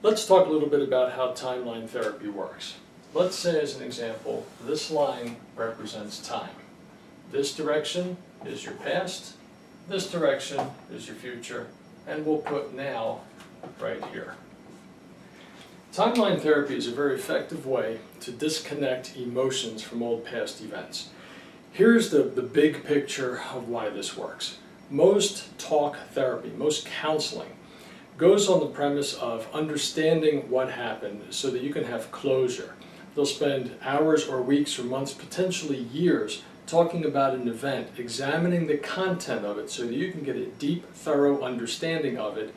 Let's talk a little bit about how timeline therapy works. Let's say, as an example, this line represents time. This direction is your past, this direction is your future, and we'll put now right here. Timeline therapy is a very effective way to disconnect emotions from old past events. Here's the big picture of why this works. Most talk therapy, most counseling, goes on the premise of understanding what happened so that you can have closure. They'll spend hours or weeks or months, potentially years, talking about an event, examining the content of it so that you can get a deep, thorough understanding of it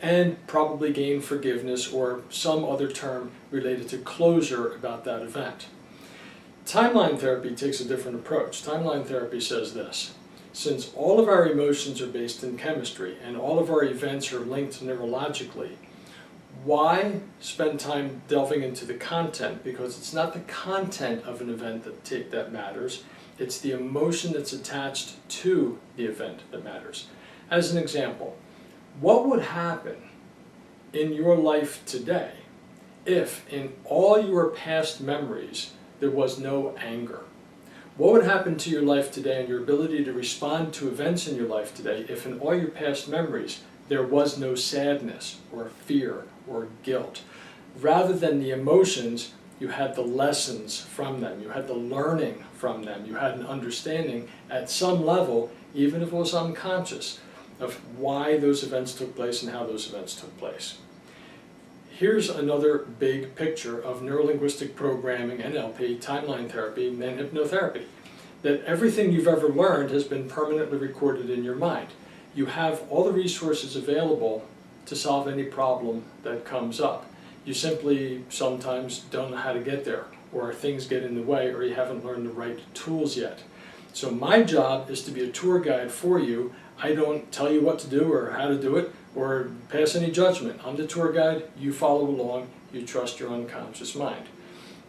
and probably gain forgiveness or some other term related to closure about that event. Timeline therapy takes a different approach. Timeline therapy says this: since all of our emotions are based in chemistry and all of our events are linked neurologically, why spend time delving into the content? Because it's not the content of an event that matters, it's the emotion that's attached to the event that matters. As an example, what would happen in your life today if in all your past memories there was no anger? What would happen to your life today and your ability to respond to events in your life today if in all your past memories there was no sadness or fear or guilt? Rather than the emotions, you had the lessons from them, you had the learning from them, you had an understanding at some level, even if it was unconscious, of why those events took place and how those events took place. Here's another big picture of neurolinguistic programming, NLP, timeline therapy, and hypnotherapy. That everything you've ever learned has been permanently recorded in your mind. You have all the resources available to solve any problem that comes up. You simply sometimes don't know how to get there, or things get in the way, or you haven't learned the right tools yet. So my job is to be a tour guide for you. I don't tell you what to do or how to do it or pass any judgment. I'm the tour guide, you follow along, you trust your unconscious mind.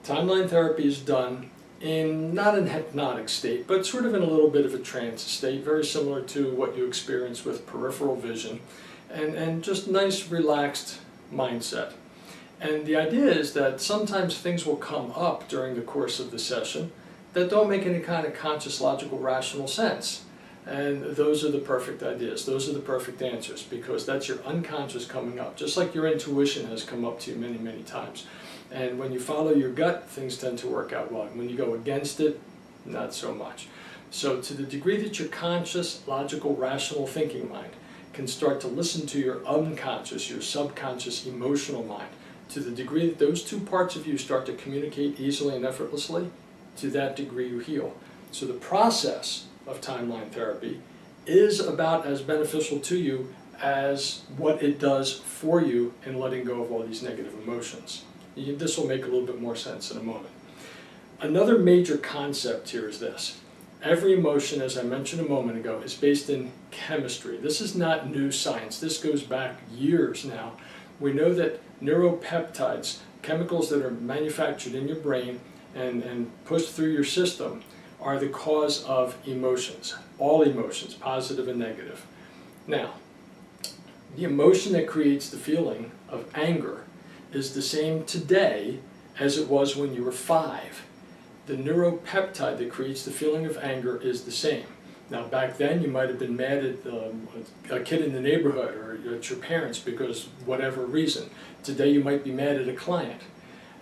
Timeline therapy is done in not an hypnotic state, but sort of in a little bit of a trance state, very similar to what you experience with peripheral vision, and just nice relaxed mindset. And the idea is that sometimes things will come up during the course of the session that don't make any kind of conscious, logical, rational sense. And those are the perfect ideas, those are the perfect answers, because that's your unconscious coming up, just like your intuition has come up to you many, many times. And when you follow your gut, things tend to work out well. When you go against it, not so much. So to the degree that your conscious, logical, rational thinking mind can start to listen to your unconscious, your subconscious, emotional mind, to the degree that those two parts of you start to communicate easily and effortlessly, to that degree you heal. So the process of timeline therapy is about as beneficial to you as what it does for you in letting go of all these negative emotions. This will make a little bit more sense in a moment. Another major concept here is this. Every emotion, as I mentioned a moment ago, is based in chemistry. This is not new science. This goes back years now. We know that neuropeptides, chemicals that are manufactured in your brain and pushed through your system, are the cause of emotions, all emotions, positive and negative. Now, the emotion that creates the feeling of anger is the same today as it was when you were 5. The neuropeptide that creates the feeling of anger is the same. Now, back then you might have been mad at a kid in the neighborhood or at your parents because whatever reason. Today you might be mad at a client.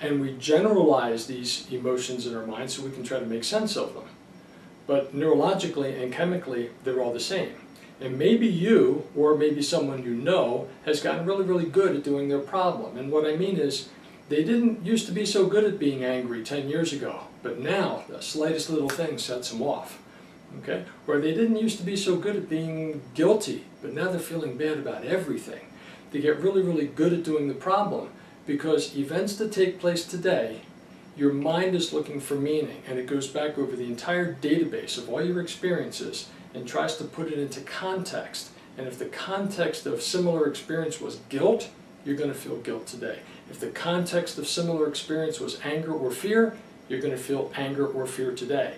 And we generalize these emotions in our minds so we can try to make sense of them. But neurologically and chemically, they're all the same. And maybe you, or maybe someone you know, has gotten really, really good at doing their problem. And what I mean is, they didn't used to be so good at being angry 10 years ago, but now the slightest little thing sets them off. Okay? Or they didn't used to be so good at being guilty, but now they're feeling bad about everything. They get really, really good at doing the problem, because events that take place today, your mind is looking for meaning, and it goes back over the entire database of all your experiences and tries to put it into context. And if the context of similar experience was guilt, you're going to feel guilt today. If the context of similar experience was anger or fear, you're going to feel anger or fear today.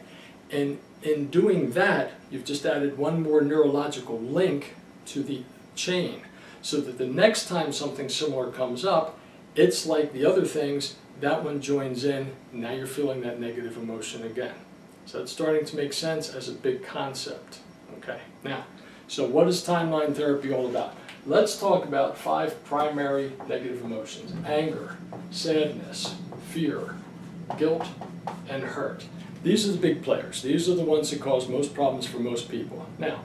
And in doing that, you've just added one more neurological link to the chain, so that the next time something similar comes up, It's like the other things, that one joins in, now you're feeling that negative emotion again. So it's starting to make sense as a big concept. Okay, now, so what is timeline therapy all about? Let's talk about 5 primary negative emotions: anger, sadness, fear, guilt, and hurt. These are the big players. These are the ones that cause most problems for most people. Now,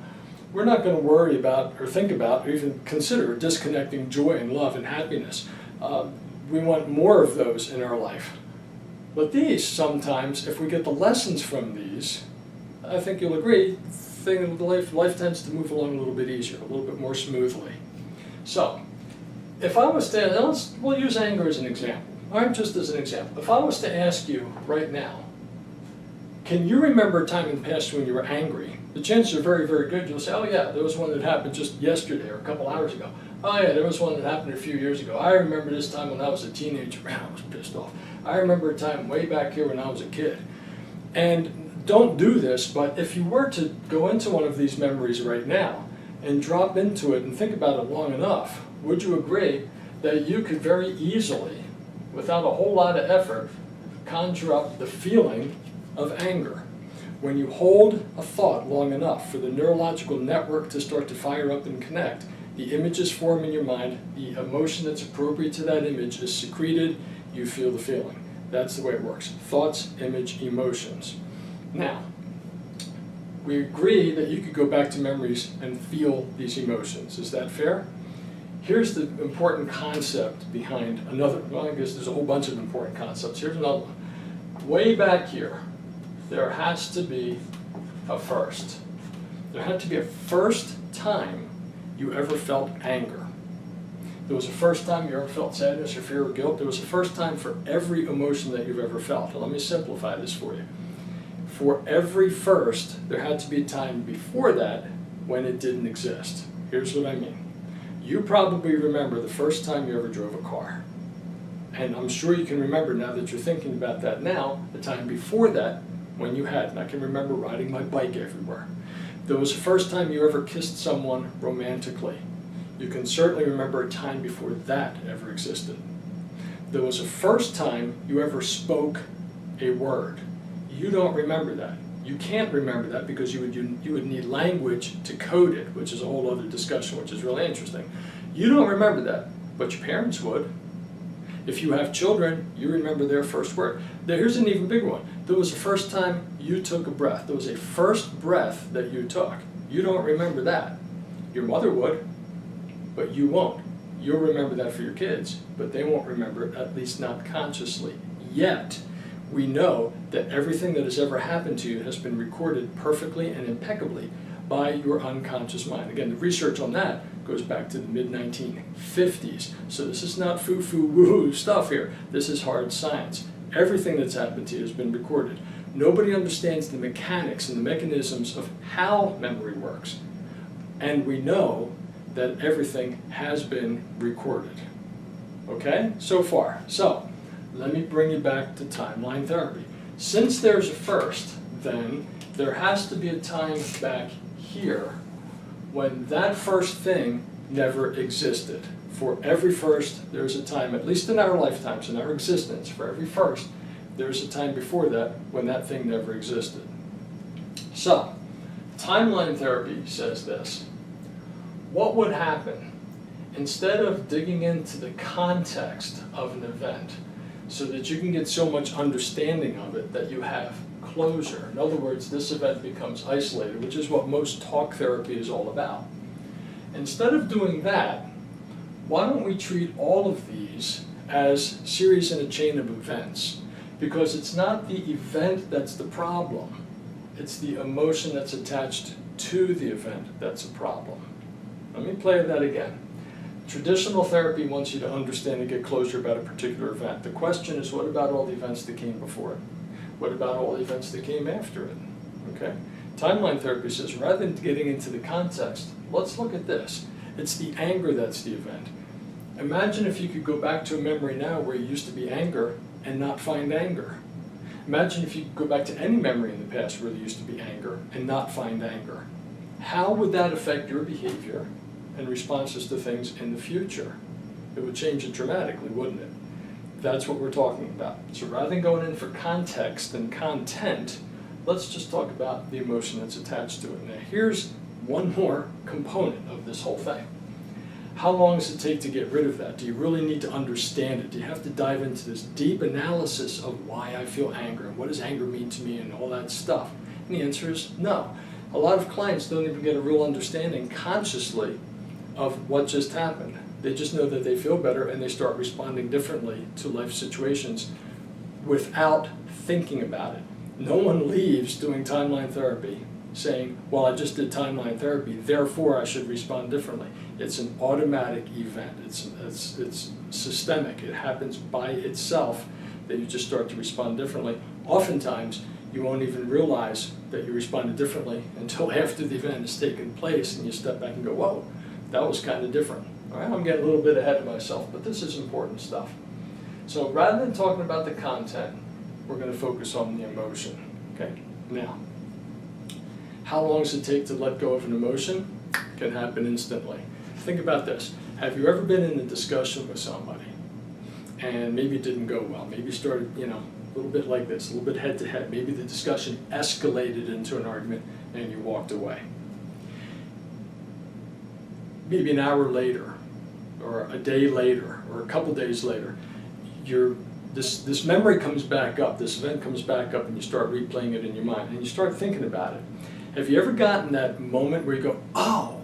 we're not going to worry about or think about or even consider disconnecting joy and love and happiness. We want more of those in our life. But these, sometimes, if we get the lessons from these, I think you'll agree, life tends to move along a little bit easier, a little bit more smoothly. So, if I was to, we'll use anger as an example, all right, just as an example. If I was to ask you right now, can you remember a time in the past when you were angry? The chances are very, very good. You'll say, oh yeah, there was one that happened just yesterday or a couple hours ago. Oh yeah, there was one that happened a few years ago. I remember this time when I was a teenager, man, I was pissed off. I remember a time way back here when I was a kid. And don't do this, but if you were to go into one of these memories right now and drop into it and think about it long enough, would you agree that you could very easily, without a whole lot of effort, conjure up the feeling of anger? When you hold a thought long enough for the neurological network to start to fire up and connect, the images form in your mind, the emotion that's appropriate to that image is secreted, you feel the feeling. That's the way it works. Thoughts, image, emotions. Now, we agree that you could go back to memories and feel these emotions. Is that fair? Here's the important concept behind another, well, I guess there's a whole bunch of important concepts. Here's another one. Way back here, there has to be a first. There had to be a first time you ever felt anger. There was a first time you ever felt sadness or fear or guilt. There was a first time for every emotion that you've ever felt. Now, let me simplify this for you. For every first, there had to be a time before that when it didn't exist. Here's what I mean. You probably remember the first time you ever drove a car. And I'm sure you can remember, now that you're thinking about that now, the time before that when you hadn't. I can remember riding my bike everywhere. There was the first time you ever kissed someone romantically. You can certainly remember a time before that ever existed. There was a first time you ever spoke a word. You don't remember that. You can't remember that because you would need language to code it, which is a whole other discussion, which is really interesting. You don't remember that, but your parents would. If you have children, you remember their first word. Here's an even bigger one. There was the first time you took a breath. There was a first breath that you took. You don't remember that. Your mother would, but you won't. You'll remember that for your kids, but they won't remember it, at least not consciously. Yet, we know that everything that has ever happened to you has been recorded perfectly and impeccably by your unconscious mind. Again, the research on that goes back to the mid-1950s. So this is not foo-foo woo-hoo stuff here. This is hard science. Everything that's happened to you has been recorded. Nobody understands the mechanics and the mechanisms of how memory works. And we know that everything has been recorded. Okay? So far. So, let me bring you back to timeline therapy. Since there's a first, then, there has to be a time back here when that first thing never existed. For every first, there's a time, at least in our lifetimes, in our existence, for every first, there's a time before that when that thing never existed. So, timeline therapy says this. What would happen instead of digging into the context of an event so that you can get so much understanding of it that you have closure? In other words, this event becomes isolated, which is what most talk therapy is all about. Instead of doing that, why don't we treat all of these as series in a chain of events? Because it's not the event that's the problem. It's the emotion that's attached to the event that's a problem. Let me play that again. Traditional therapy wants you to understand and get closure about a particular event. The question is, what about all the events that came before it? What about all the events that came after it? Okay? Timeline therapy says, rather than getting into the context, let's look at this. It's the anger that's the event. Imagine if you could go back to a memory now where you used to be anger and not find anger. Imagine if you could go back to any memory in the past where there used to be anger and not find anger. How would that affect your behavior and responses to things in the future? It It would change it dramatically, wouldn't it? That's what we're talking about. So rather than going in for context and content, let's just talk about the emotion that's attached to it. Now here's one more component of this whole thing. How long does it take to get rid of that? Do you really need to understand it? Do you have to dive into this deep analysis of why I feel anger and what does anger mean to me and all that stuff? And the answer is no. A lot of clients don't even get a real understanding consciously of what just happened. They just know that they feel better and they start responding differently to life situations without thinking about it. No one leaves doing timeline therapy saying, well, I just did timeline therapy, therefore I should respond differently. It's an automatic event. It's systemic. It happens by itself that you just start to respond differently. Oftentimes, you won't even realize that you responded differently until after the event has taken place and you step back and go, whoa, that was kind of different. All right, I'm getting a little bit ahead of myself, but this is important stuff. So rather than talking about the content, we're going to focus on the emotion. Okay, now, how long does it take to let go of an emotion? It can happen instantly. Think about this. Have you ever been in a discussion with somebody and maybe it didn't go well? Maybe you started, a little bit like this, a little bit head to head. Maybe the discussion escalated into an argument and you walked away. Maybe an hour later, or a day later, or a couple days later, this memory comes back up, this event comes back up, and you start replaying it in your mind, and you start thinking about it. Have you ever gotten that moment where you go, oh,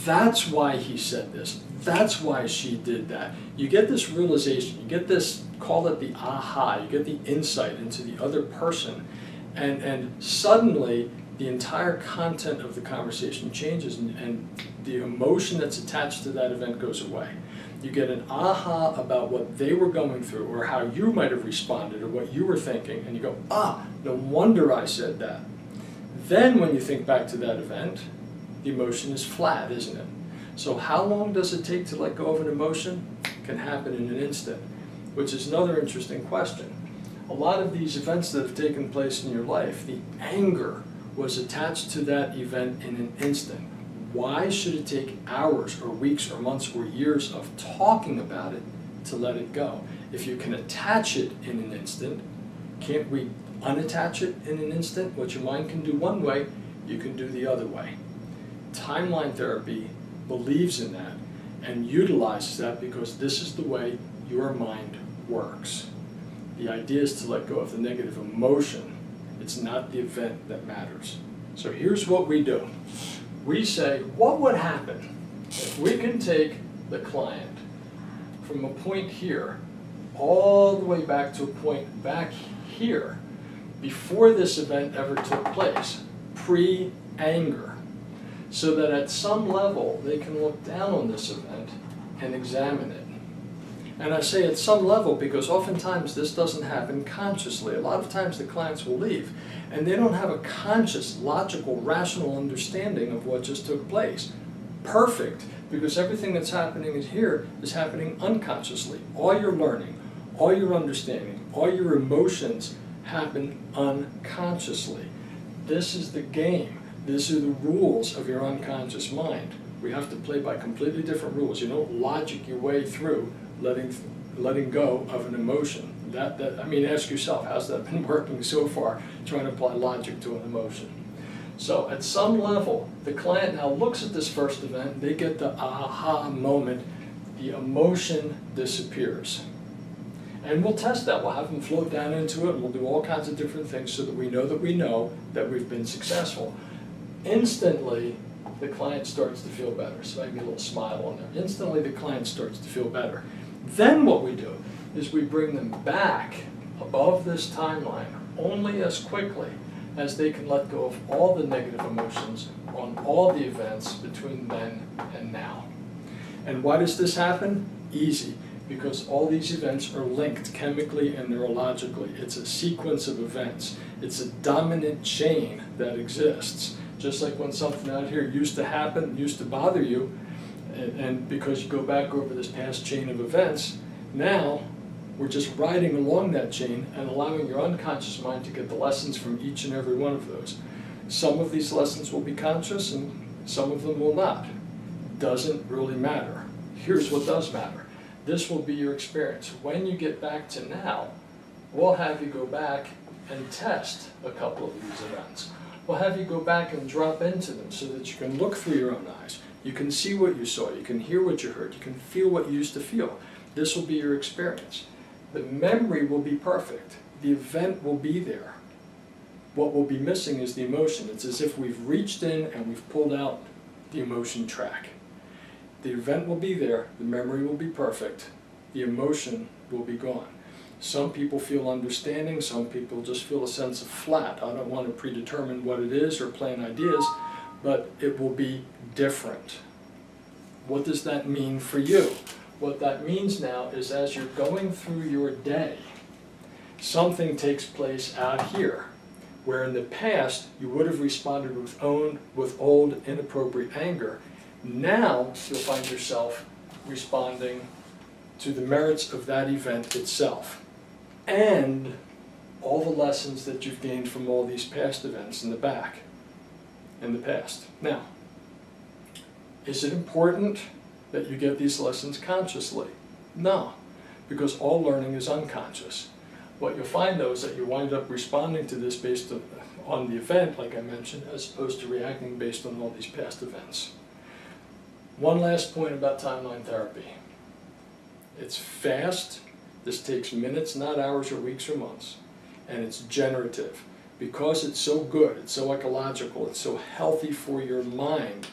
that's why he said this, that's why she did that? You get this realization, you get this, call it the aha, you get the insight into the other person, and suddenly the entire content of the conversation changes and the emotion that's attached to that event goes away. You get an aha about what they were going through or how you might have responded or what you were thinking, and you go, no wonder I said that. Then when you think back to that event, the emotion is flat, isn't it? So how long does it take to let go of an emotion? It can happen in an instant, which is another interesting question. A lot of these events that have taken place in your life, the anger was attached to that event in an instant. Why should it take hours or weeks or months or years of talking about it to let it go? If you can attach it in an instant, can't we unattach it in an instant? What your mind can do one way, you can do the other way. Timeline therapy believes in that and utilizes that because this is the way your mind works. The idea is to let go of the negative emotion. It's not the event that matters. So here's what we do. We say, what would happen if we can take the client from a point here all the way back to a point back here before this event ever took place, pre-anger, so that at some level they can look down on this event and examine it. And I say at some level because oftentimes this doesn't happen consciously. A lot of times the clients will leave and they don't have a conscious, logical, rational understanding of what just took place. Perfect, because everything that's happening here is happening unconsciously. All your learning, all your understanding, all your emotions happen unconsciously. This is the game. These are the rules of your unconscious mind. We have to play by completely different rules. You don't logic your way through letting go of an emotion. Ask yourself, how's that been working so far, trying to apply logic to an emotion? So at some level, the client now looks at this first event, they get the aha moment, the emotion disappears. And we'll test that. We'll have them float down into it, and we'll do all kinds of different things so that we know that we've been successful. Instantly, the client starts to feel better. So maybe a little smile on there. Instantly, the client starts to feel better. Then what we do is we bring them back above this timeline only as quickly as they can let go of all the negative emotions on all the events between then and now. And why does this happen? Easy, because all these events are linked chemically and neurologically. It's a sequence of events. It's a dominant chain that exists. Just like when something out here used to happen, used to bother you, and because you go back over this past chain of events, now we're just riding along that chain and allowing your unconscious mind to get the lessons from each and every one of those. Some of these lessons will be conscious and some of them will not. Doesn't really matter. Here's what does matter. This will be your experience. When you get back to now, we'll have you go back and test a couple of these events. We'll have you go back and drop into them so that you can look through your own eyes. You can see what you saw, you can hear what you heard, you can feel what you used to feel. This will be your experience. The memory will be perfect. The event will be there. What will be missing is the emotion. It's as if we've reached in and we've pulled out the emotion track. The event will be there, the memory will be perfect, the emotion will be gone. Some people feel understanding, some people just feel a sense of flat. I don't want to predetermine what it is or plan ideas, but it will be different. What does that mean for you? What that means now is as you're going through your day, something takes place out here, where in the past you would have responded with old inappropriate anger. Now you'll find yourself responding to the merits of that event itself and all the lessons that you've gained from all these past events in the past. Now, is it important that you get these lessons consciously? No, because all learning is unconscious. What you'll find though is that you wind up responding to this based on the event, like I mentioned, as opposed to reacting based on all these past events. One last point about timeline therapy. It's fast. This takes minutes, not hours or weeks or months. And it's generative. Because it's so good, it's so ecological, it's so healthy for your mind,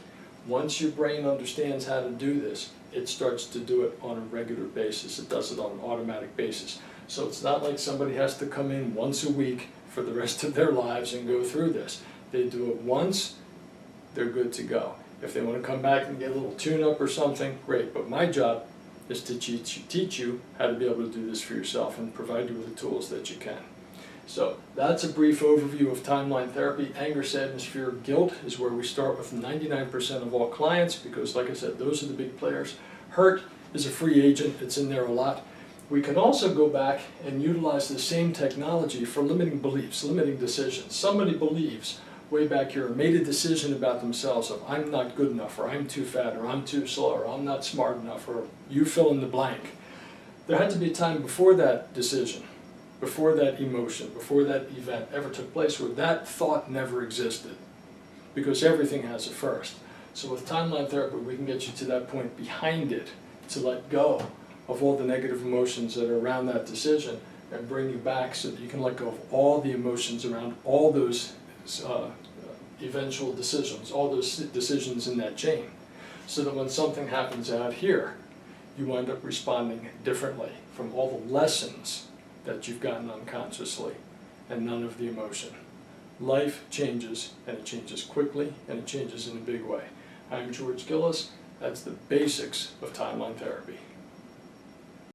once your brain understands how to do this, it starts to do it on a regular basis. It does it on an automatic basis. So it's not like somebody has to come in once a week for the rest of their lives and go through this. They do it once, they're good to go. If they want to come back and get a little tune-up or something, great. But my job is to teach you how to be able to do this for yourself and provide you with the tools that you can. So that's a brief overview of timeline therapy. Anger, sadness, fear, guilt is where we start with 99% of all clients because, like I said, those are the big players. Hurt is a free agent. It's in there a lot. We can also go back and utilize the same technology for limiting beliefs, limiting decisions. Somebody believes way back here made a decision about themselves of I'm not good enough, or I'm too fat, or I'm too slow, or I'm not smart enough, or you fill in the blank. There had to be a time before that decision, before that emotion, before that event ever took place where that thought never existed, because everything has a first. So with timeline therapy, we can get you to that point behind it, to let go of all the negative emotions that are around that decision and bring you back so that you can let go of all the emotions around all those eventual decisions, all those decisions in that chain, so that when something happens out here, you wind up responding differently from all the lessons that you've gotten unconsciously and none of the emotion. Life changes, and it changes quickly, and it changes in a big way. I'm George Gillis. That's the basics of timeline therapy.